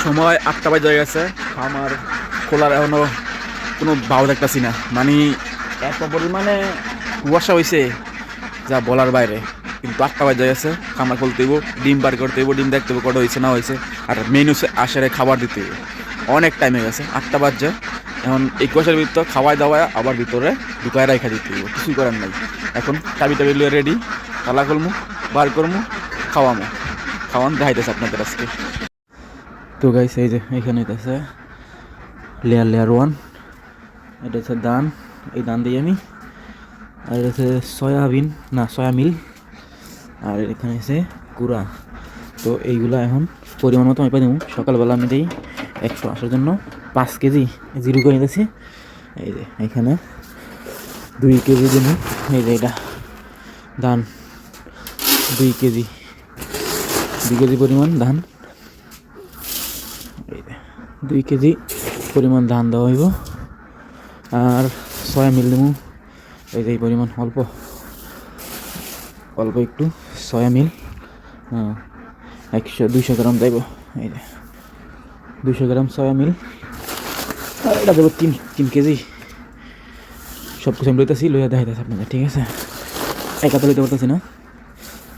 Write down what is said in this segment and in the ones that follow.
সময় 8টা বাজে গেছে। আমার খোলার এখনো কোনো ভাও দেখতেছি না, মানে এত পরিমাণে কুয়াশা হয়েছে যা বলার বাইরে। কিন্তু 8টা বাজে গেছে, খামার খুলতে হইব, ডিম বার করতে হইব, ডিম দেখতে হইব কটা হয়েছে না হয়েছে, আর মেনু আসারে খাবার দিতে হইব। অনেক টাইম হয়ে গেছে, 8টা বাজে। এখন এই কুয়াশার ভিতর খাওয়াই দাওয়ায় আবার ভিতরে ঢুকায় রাখা দিতে হইব, কিছুই করার নাই। এখন টাবি টাবি লিয়ে রেডি, তালা করমু, বার করমু, খাওয়ামু, খাওয়ান দেখাইতেছে আপনাদের আজকে। তো গাইস এই যে এখানে আছে লেয়ার লেয়ার ওয়ান, এটা হচ্ছে ধান, এই ধান দিয়ে আমি, আর এটা হচ্ছে সয়াবিন না সয়া মিল, আর এখানে আছে কুড়া। তো এইগুলো এখন পরিমাণ মতো আমি পাই দেবো। সকালবেলা আমি দিই 100 আসার জন্য 5 কেজি জিরো করে নিতেছি। এই যে এখানে 2 কেজি দিন, এই যে এটা ধান 2 কেজি, 2 কেজি পরিমাণ ধান, এই যে 2 কেজি পরিমাণ ধান দেওয়া হইব। আর সয়া মিল দেবো, এই যে এই পরিমাণ অল্প অল্প একটু সয়া মিল, 200 গ্রাম দেব। এই যে 200 গ্রাম সয়া মিল, আর এটা দেবো 3 কেজি। সব কিছু আমি লইতেছি, লইয়া দেখাইতেছি আপনাদের, ঠিক আছে? একাতে লইতে পারতেছি না।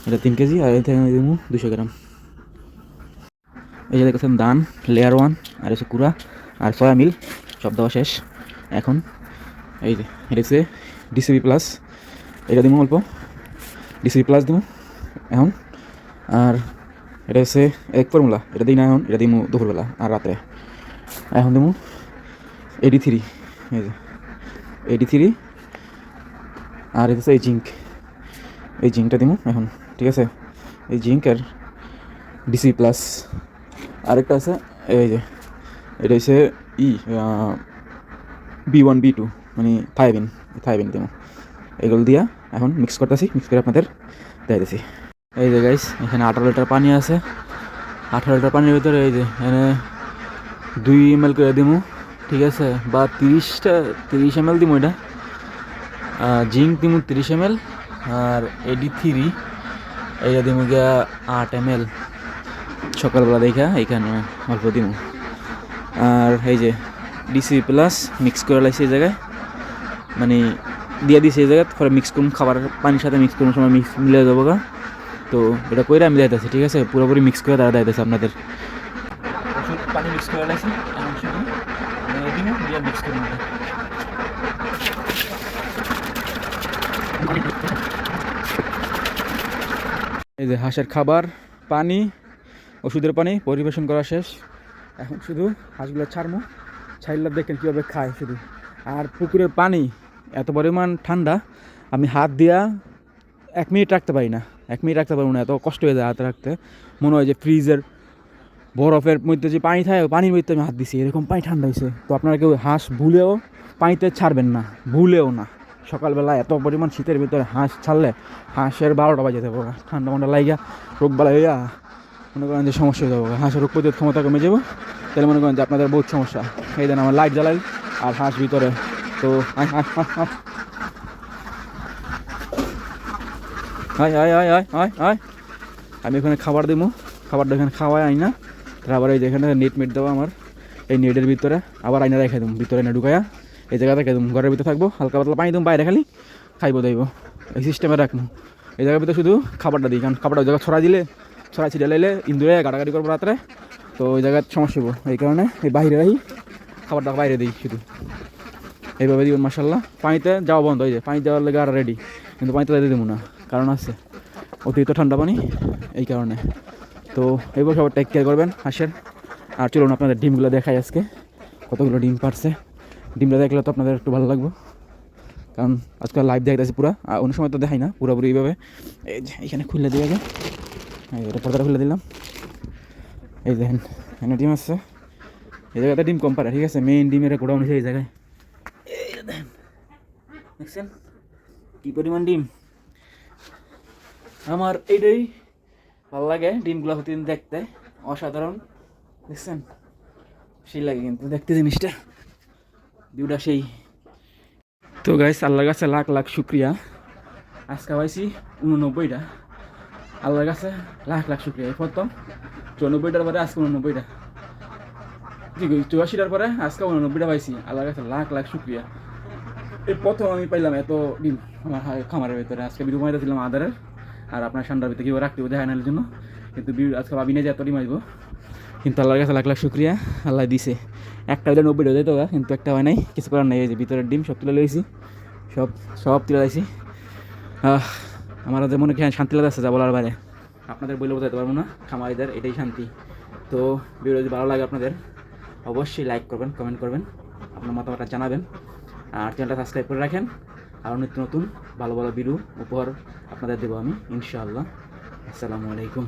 এটা 3 কেজি, আর এতে দেবো 200 গ্রাম। এই যে দেখতেছেন ধান লেয়ার ওয়ান, আর হচ্ছে কুড়া আর সয়া মিল সব দেওয়া শেষ। এখন এই যে এটা হচ্ছে ডিসিবি প্লাস, এটা দিব অল্প, ডিসিবি প্লাস দিব এখন। আর এটা হচ্ছে এক ফর্মুলা, এটা দিই না এখন, এটা দিব দুপুরবেলা আর রাত্রে। এখন দিব 83, এই যে 83, আর এটা হচ্ছে এই জিঙ্ক, এই জিঙ্কটা দিব এখন, ঠিক আছে? এই জিঙ্ক আর ডিসি প্লাস। আরেকটা আছে এই যে, এটা হচ্ছে B1 B2, মানে থাইবিন দিব। এগুলো দিয়া এখন মিক্স করতেছি, মিক্স করে আপনাদের দেখাইতেছি। এই যে গাইস এখানে 18 লিটার পানি আছে, 18 লিটার পানির ভিতরে এই যে এখানে 2 ml করে দিব, ঠিক আছে? বা 30 ml দিব। এটা জিঙ্ক দিব 30 ml, আর AD3 এইটা দিব গিয়া 8 ml। সকালবেলা দেখা এইখানে অল্প দিব। আর এই যে ডিসি প্লাস মিক্স করে লাইছি এই জায়গায়, মানে দিয়ে দিছি এই জায়গায়, পরে মিক্স করুন, খাবার পানির সাথে মিক্স করুন, সময় মিক্স মিলে যাবো গা। তো এটা কইরা আমি দেখাইতেছি, ঠিক আছে? পুরোপুরি মিক্স করে তারা দেখাইতেছে আপনাদের। পানি মিক্স করে লাইছি, মিক্স করুন। এই যে হাঁসের খাবার, পানি, ওষুধের পানি পরিবেশন করা শেষ। এখন শুধু হাঁসগুলো ছাড়মু, ছাইল্লা দেখেন কীভাবে খায় শুধু। আর পুকুরের পানি এত পরিমাণ ঠান্ডা, আমি হাত দিয়া 1 মিনিট রাখতে পারি না, 1 মিনিট রাখতে পারবো না, এত কষ্ট হয়ে যায় হাতে রাখতে। মনে হয় যে ফ্রিজের বরফের মধ্যে যে পানি থাকে, পানির মধ্যে আমি হাত দিছি, এরকম পানি ঠান্ডা হয়েছে। তো আপনারা কেউ হাঁস ভুলেও পানিতে ছাড়বেন না, ভুলেও না। সকালবেলা এত পরিমাণ শীতের ভিতরে হাঁস ছাড়লে হাঁসের 12টা বাজে যাবো, ঠান্ডা মান্ডা লাগিয়া রোগ বালা হইয়া মনে করেন যে সমস্যা হয়ে যাবো, হাঁসের রোগ প্রতিরোধ ক্ষমতা কমে যাবো। তাহলে মনে করেন যে আপনাদের বহুত সমস্যা। এই দেন আমার লাইট জ্বালাই আর হাঁস ভিতরে। তো আয় আমি এখানে খাবার দেবো, খাবারটা এখানে খাওয়াই আইনা, তারপর এই যেখানে নেট দেওয়া আমার, এই নেটের ভিতরে আবার আইনা রেখে দেবো, ভিতরে না ঢুকাইয়া এই জায়গা রেখে দেবো। ঘরের ভিতরে থাকবো, হালকা পাতলা পানি দেবো, বাইরে খালি খাইবো দেবো, এই সিস্টেমে রাখবো। এই জায়গার ভিতরে শুধু খাবারটা দিই, কারণ খাবারটা ওই জায়গায় ছড়াই ছিটে লাইলে ইন্দুরে গাড়াগাড়ি করবো রাত্রে, তো ওই জায়গায় সমস্যা হবো। এই কারণে এই বাইরে রাখি, খাবারটা বাইরে দিই শুধু, এইভাবে দিবেন। মাসাল্লাহ পানিতে যাওয়া বন্ধ, এই যে পানি দেওয়ার লেগে আর রেডি, কিন্তু পানিতে দিতে দেবো না, কারণ আছে অতিরিক্ত ঠান্ডা পানি, এই কারণে। তো এইবার সবাই টেক কেয়ার করবেন হাঁসের। আর চলুন আপনাদের ডিমগুলো দেখাই আজকে, কতগুলো ডিম পারছে। ডিমটা দেখলে তো আপনাদের একটু ভালো লাগবে, কারণ আজকাল লাইভ দেখাইতেছি পুরা, আর অন্য সময় তো দেখাই না পুরোপুরি এইভাবে। এই যে এখানে খুলে দিয়ে আগে, এটা পর্দাটা খুলে দিলাম। এই দেখেন এখানে ডিম আসছে, এই জায়গাতে ডিম কম পারে, ঠিক আছে? মেইন ডিমের গোডাউন হয়েছে এই জায়গায়। এই দেখেন, দেখছেন কী পরিমাণ ডিম। আমার এইটাই ভালো লাগে, ডিমগুলো প্রতিদিন দেখতে অসাধারণ, দেখছেন? সেই লাগে কিন্তু দেখতে জিনিসটা, ভিউটা সেই। তো গাইস আল্লাহর কাছে লাখ লাখ শুক্রিয়া, আজকে পাইছি 89টা। আল্লাহর কাছে লাখ লাখ শুক্রিয়া। এই প্রথম 94টার পরে আজকে 89টা। ঠিক আছে 84টার পরে আজকে 89টা পাইছি, আল্লাহর কাছে লাখ লাখ শুক্রিয়া। এই প্রথম আমি পাইলাম এত ডিম আমার খামারের ভিতরে। আজকে বিরু মাইরা দিলাম আদারের, আর আপনার ঠান্ডার ভিতরে কেউ রাখতে দেখায় নার জন্য, কিন্তু আজকে ভাবি না যে এত ডিম আসবো, কিন্তু আল্লাহর কাছে লাখ লাখ শুক্রিয়া, আল্লাহ দিছে। একটা হইলে 90টা যেত, কিন্তু একটা হয় নাই, কিছু করার নাই। এই যে ভিতরের ডিম সব তুলে লইছি, সব সব তুলে লাইছি। আমার যে মনে হয় শান্তি লাগছে যা বলার বাইরে, আপনাদের বলে বোঝাতে পারবো না। খামারিদের এটাই শান্তি। তো ভিডিও যদি ভালো লাগে আপনাদের, অবশ্যই লাইক করবেন, কমেন্ট করবেন, আপনার মতামতটা জানাবেন, আর চ্যানেলটা সাবস্ক্রাইব করে রাখেন। আরও নিত্য নতুন ভালো ভালো ভিডিও উপহার আপনাদের দেবো আমি ইনশাআল্লাহ। আসসালামু আলাইকুম।